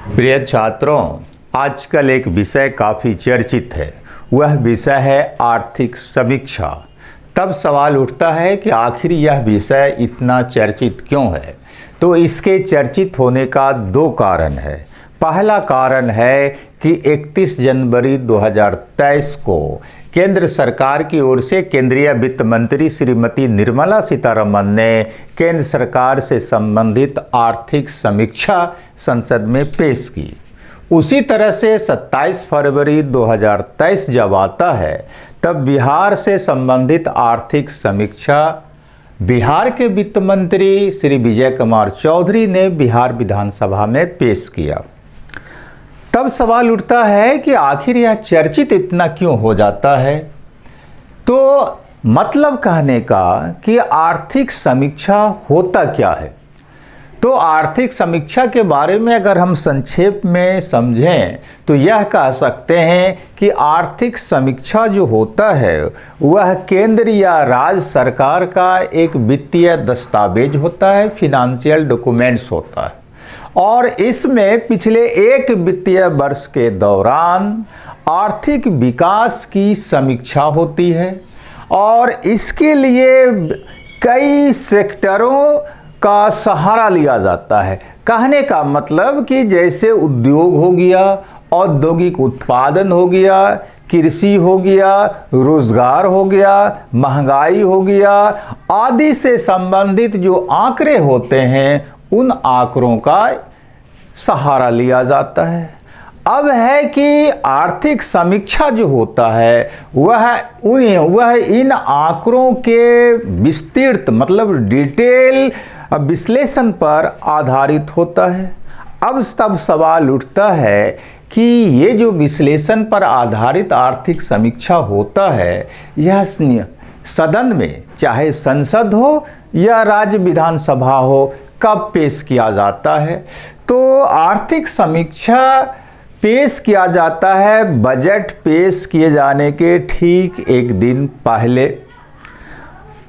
प्रिय छात्रों, आजकल एक विषय काफ़ी चर्चित है। वह विषय है आर्थिक समीक्षा। तब सवाल उठता है कि आखिर यह विषय इतना चर्चित क्यों है। तो इसके चर्चित होने का दो कारण है। पहला कारण है कि 31 जनवरी 2023 को केंद्र सरकार की ओर से केंद्रीय वित्त मंत्री श्रीमती निर्मला सीतारमण ने केंद्र सरकार से संबंधित आर्थिक समीक्षा संसद में पेश की। उसी तरह से 27 फरवरी 2023 जब आता है तब बिहार से संबंधित आर्थिक समीक्षा बिहार के वित्त मंत्री श्री विजय कुमार चौधरी ने बिहार विधानसभा में पेश किया। तब सवाल उठता है कि आखिर यह चर्चित इतना क्यों हो जाता है। तो मतलब कहने का कि आर्थिक समीक्षा होता क्या है। तो आर्थिक समीक्षा के बारे में अगर हम संक्षेप में समझें तो यह कह सकते हैं कि आर्थिक समीक्षा जो होता है वह केंद्र या राज्य सरकार का एक वित्तीय दस्तावेज होता है, फिनेंशियल डॉक्यूमेंट्स होता है। और इसमें पिछले एक वित्तीय वर्ष के दौरान आर्थिक विकास की समीक्षा होती है और इसके लिए कई सेक्टरों का सहारा लिया जाता है। कहने का मतलब कि जैसे उद्योग हो गया, औद्योगिक उत्पादन हो गया, कृषि हो गया, रोजगार हो गया, महंगाई हो गया आदि से संबंधित जो आंकड़े होते हैं उन आंकड़ों का सहारा लिया जाता है। अब है कि आर्थिक समीक्षा जो होता है वह इन आंकड़ों के विस्तृत मतलब डिटेल विश्लेषण पर आधारित होता है। अब तब सवाल उठता है कि ये जो विश्लेषण पर आधारित आर्थिक समीक्षा होता है यह सदन में चाहे संसद हो या राज्य विधानसभा हो कब पेश किया जाता है। तो आर्थिक समीक्षा पेश किया जाता है बजट पेश किए जाने के ठीक एक दिन पहले।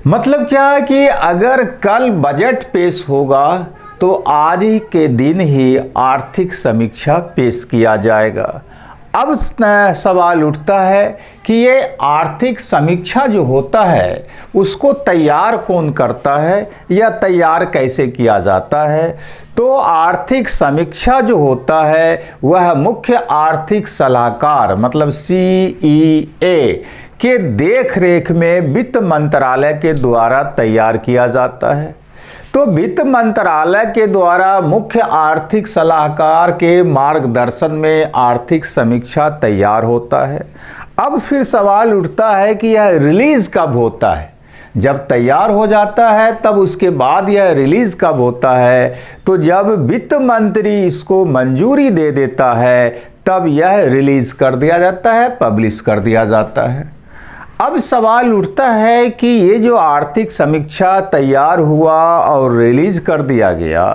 मतलब क्या है कि अगर कल बजट पेश होगा तो आज ही के दिन ही आर्थिक समीक्षा पेश किया जाएगा। अब सवाल उठता है कि ये आर्थिक समीक्षा जो होता है उसको तैयार कौन करता है या तैयार कैसे किया जाता है। तो आर्थिक समीक्षा जो होता है वह मुख्य आर्थिक सलाहकार मतलब CEA के देख रेख में वित्त मंत्रालय के द्वारा तैयार किया जाता है। तो वित्त मंत्रालय के द्वारा मुख्य आर्थिक सलाहकार के मार्गदर्शन में आर्थिक समीक्षा तैयार होता है। अब फिर सवाल उठता है कि यह रिलीज कब होता है। जब तैयार हो जाता है तब उसके बाद यह रिलीज कब होता है। तो जब वित्त मंत्री इसको मंजूरी दे देता है तब यह रिलीज कर दिया जाता है, पब्लिश कर दिया जाता है। अब सवाल उठता है कि ये जो आर्थिक समीक्षा तैयार हुआ और रिलीज कर दिया गया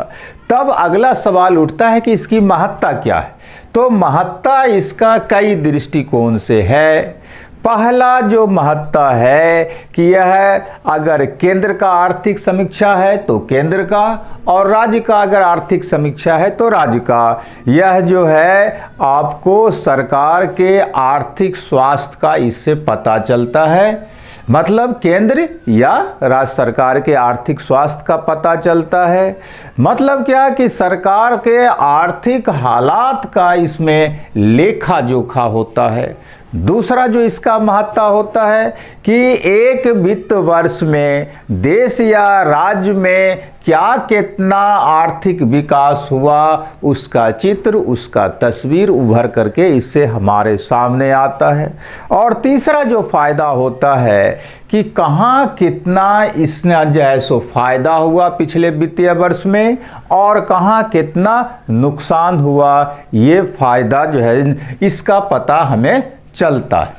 तब अगला सवाल उठता है कि इसकी महत्ता क्या है। तो महत्ता इसका कई दृष्टिकोण से है। पहला जो महत्ता है कि यह अगर केंद्र का आर्थिक समीक्षा है तो केंद्र का और राज्य का अगर आर्थिक समीक्षा है तो राज्य का। यह जो है आपको सरकार के आर्थिक स्वास्थ्य का इससे पता चलता है। मतलब केंद्र या राज्य सरकार के आर्थिक स्वास्थ्य का पता चलता है। मतलब क्या कि सरकार के आर्थिक हालात का इसमें लेखा जोखा होता है। दूसरा जो इसका महत्ता होता है कि एक वित्त वर्ष में देश या राज्य में क्या कितना आर्थिक विकास हुआ उसका चित्र, उसका तस्वीर उभर करके इससे हमारे सामने आता है। और तीसरा जो फायदा होता है कि कहाँ कितना इसने जो है सो फायदा हुआ पिछले वित्तीय वर्ष में और कहाँ कितना नुकसान हुआ, ये फायदा जो है इसका पता हमें चलता है।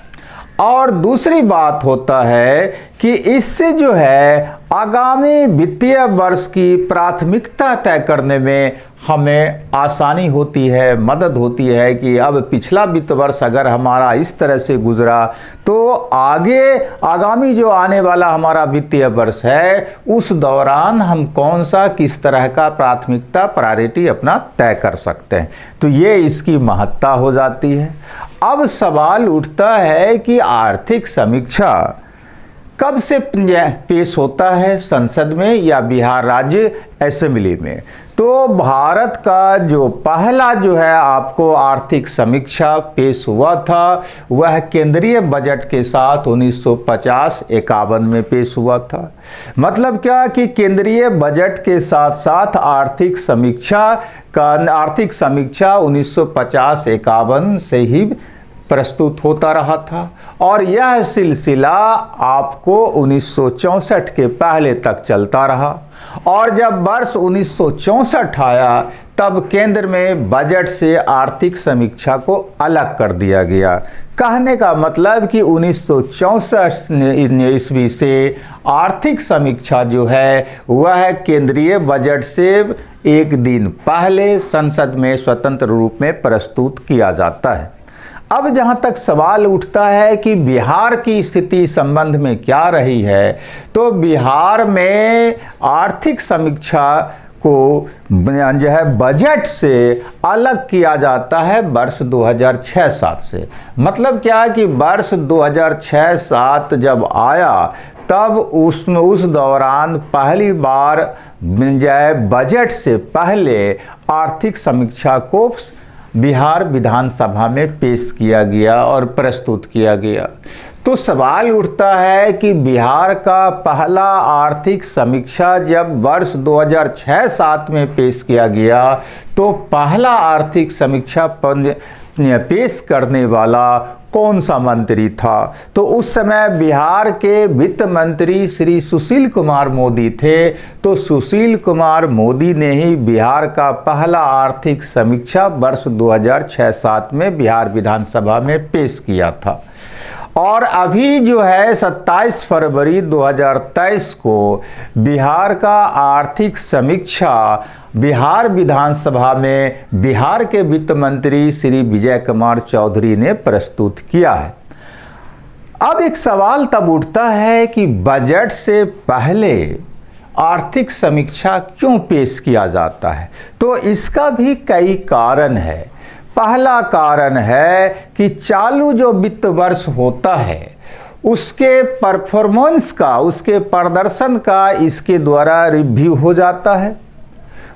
और दूसरी बात होता है कि इससे जो है आगामी वित्तीय वर्ष की प्राथमिकता तय करने में हमें आसानी होती है, मदद होती है कि अब पिछला वित्त वर्ष अगर हमारा इस तरह से गुजरा तो आगामी जो आने वाला हमारा वित्तीय वर्ष है उस दौरान हम कौन सा किस तरह का प्राथमिकता प्रायोरिटी अपना तय कर सकते हैं। तो ये इसकी महत्ता हो जाती है। अब सवाल उठता है कि आर्थिक समीक्षा कब से पेश होता है, संसद में या बिहार राज्य असेंबली में। तो भारत का जो पहला जो है आपको आर्थिक समीक्षा पेश हुआ था वह केंद्रीय बजट के साथ 1950-51 में पेश हुआ था। मतलब क्या कि केंद्रीय बजट के साथ साथ आर्थिक समीक्षा 1950-51 से ही प्रस्तुत होता रहा था और यह सिलसिला आपको 1964 के पहले तक चलता रहा। और जब वर्ष 1964 आया तब केंद्र में बजट से आर्थिक समीक्षा को अलग कर दिया गया। कहने का मतलब कि 1964 ईस्वी से आर्थिक समीक्षा जो है वह केंद्रीय बजट से एक दिन पहले संसद में स्वतंत्र रूप में प्रस्तुत किया जाता है। अब जहां तक सवाल उठता है कि बिहार की स्थिति संबंध में क्या रही है, तो बिहार में आर्थिक समीक्षा को जो है बजट से अलग किया जाता है वर्ष 2006-07 से। मतलब क्या है कि वर्ष 2006-07 जब आया तब उस दौरान पहली बार बजट से पहले आर्थिक समीक्षा को बिहार विधानसभा में पेश किया गया और प्रस्तुत किया गया। तो सवाल उठता है कि बिहार का पहला आर्थिक समीक्षा जब वर्ष 2006-07 में पेश किया गया तो पहला आर्थिक समीक्षा पेश करने वाला कौन सा मंत्री था। तो उस समय बिहार के वित्त मंत्री श्री सुशील कुमार मोदी थे। तो सुशील कुमार मोदी ने ही बिहार का पहला आर्थिक समीक्षा वर्ष 2006-07 में बिहार विधानसभा में पेश किया था। और अभी जो है 27 फरवरी 2023 को बिहार का आर्थिक समीक्षा बिहार विधानसभा में बिहार के वित्त मंत्री श्री विजय कुमार चौधरी ने प्रस्तुत किया है। अब एक सवाल तब उठता है कि बजट से पहले आर्थिक समीक्षा क्यों पेश किया जाता है। तो इसका भी कई कारण है। पहला कारण है कि चालू जो वित्त वर्ष होता है उसके परफॉर्मेंस का, उसके प्रदर्शन का इसके द्वारा रिव्यू हो जाता है।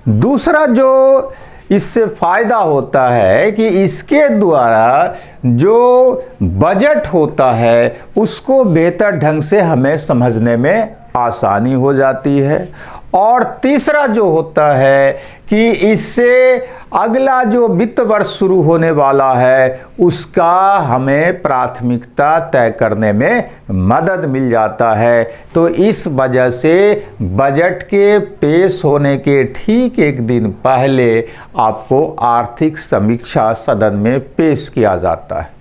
दूसरा जो इससे फायदा होता है कि इसके द्वारा जो बजट होता है उसको बेहतर ढंग से हमें समझने में आसानी हो जाती है। और तीसरा जो होता है कि इससे अगला जो वित्त वर्ष शुरू होने वाला है उसका हमें प्राथमिकता तय करने में मदद मिल जाता है। तो इस वजह से बजट के पेश होने के ठीक एक दिन पहले आपको आर्थिक समीक्षा सदन में पेश किया जाता है।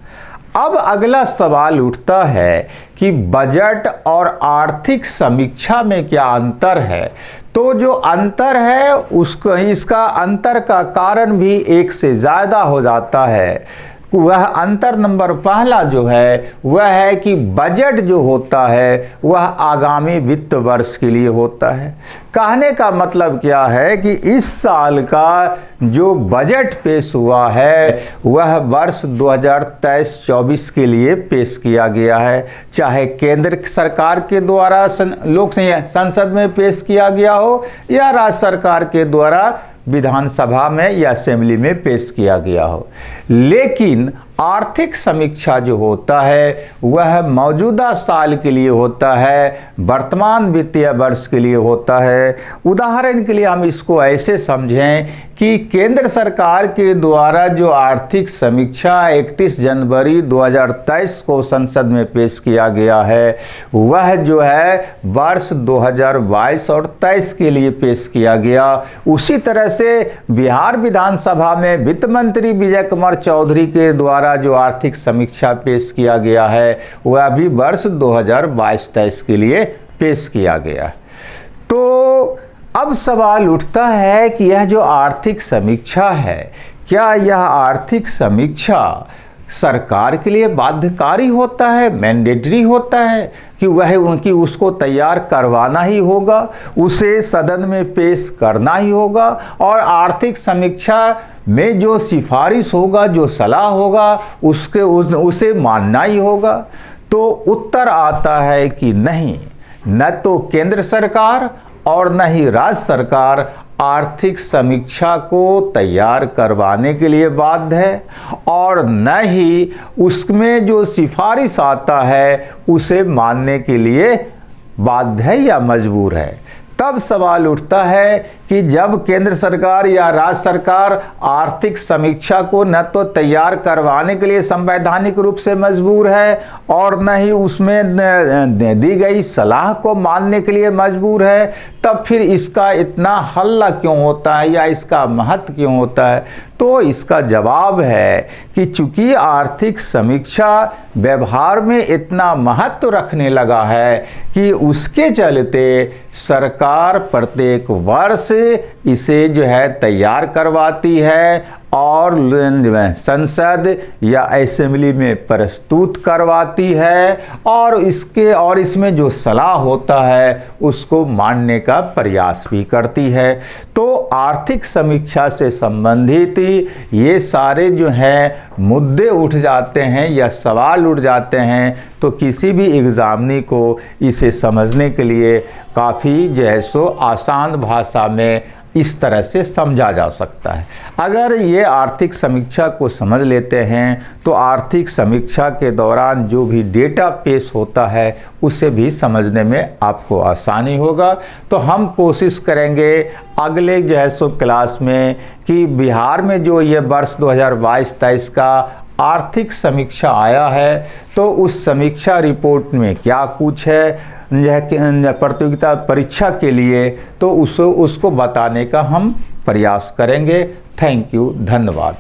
अब अगला सवाल उठता है कि बजट और आर्थिक समीक्षा में क्या अंतर है। तो जो अंतर है उसको, इसका अंतर का कारण भी एक से ज़्यादा हो जाता है। वह अंतर नंबर पहला जो है वह है कि बजट जो होता है वह आगामी वित्त वर्ष के लिए होता है। कहने का मतलब क्या है कि इस साल का जो बजट पेश हुआ है वह वर्ष 2023-24 के लिए पेश किया गया है। चाहे केंद्र सरकार के द्वारा लोक संसद में पेश किया गया हो या राज्य सरकार के द्वारा विधानसभा में या असेंबली में पेश किया गया हो। लेकिन आर्थिक समीक्षा जो होता है वह मौजूदा साल के लिए होता है, वर्तमान वित्तीय वर्ष के लिए होता है। उदाहरण के लिए हम इसको ऐसे समझें कि केंद्र सरकार के द्वारा जो आर्थिक समीक्षा 31 जनवरी 2023 को संसद में पेश किया गया है वह जो है वर्ष 2022 और 23 के लिए पेश किया गया। उसी तरह से बिहार विधानसभा में वित्त मंत्री विजय कुमार चौधरी के द्वारा जो आर्थिक समीक्षा पेश किया गया है वह भी वर्ष 2022-23 के लिए पेश किया गया। तो अब सवाल उठता है कि यह जो आर्थिक समीक्षा है, क्या यह आर्थिक समीक्षा सरकार के लिए बाध्यकारी होता है, मैंडेटरी होता है कि वह उनकी उसको तैयार करवाना ही होगा, उसे सदन में पेश करना ही होगा और आर्थिक समीक्षा में जो सिफारिश होगा, जो सलाह होगा, उसे मानना ही होगा? तो उत्तर आता है कि नहीं, न तो केंद्र सरकार और न ही राज्य सरकार आर्थिक समीक्षा को तैयार करवाने के लिए बाध्य है और न ही उसमें जो सिफारिश आता है उसे मानने के लिए बाध्य है या मजबूर है। तब सवाल उठता है कि जब केंद्र सरकार या राज्य सरकार आर्थिक समीक्षा को न तो तैयार करवाने के लिए संवैधानिक रूप से मजबूर है और न ही उसमें दी गई सलाह को मानने के लिए मजबूर है, तब फिर इसका इतना हल्ला क्यों होता है या इसका महत्व क्यों होता है? तो इसका जवाब है कि चूंकि आर्थिक समीक्षा व्यवहार में इतना महत्व रखने लगा है कि उसके चलते सरकार प्रत्येक वर्ष इसे जो है तैयार करवाती है और संसद या असेंबली में प्रस्तुत करवाती है और इसमें जो सलाह होता है उसको मानने का प्रयास भी करती है। तो आर्थिक समीक्षा से संबंधित ये सारे जो हैं मुद्दे उठ जाते हैं या सवाल उठ जाते हैं, तो किसी भी एग्जामिनी को इसे समझने के लिए काफ़ी जो है सो आसान भाषा में इस तरह से समझा जा सकता है। अगर ये आर्थिक समीक्षा को समझ लेते हैं तो आर्थिक समीक्षा के दौरान जो भी डेटा पेश होता है उसे भी समझने में आपको आसानी होगा। तो हम कोशिश करेंगे अगले जो है सो क्लास में कि बिहार में जो ये वर्ष 2022-23 का आर्थिक समीक्षा आया है तो उस समीक्षा रिपोर्ट में क्या कुछ है प्रतियोगिता परीक्षा के लिए, तो उसको बताने का हम प्रयास करेंगे। थैंक यू, धन्यवाद।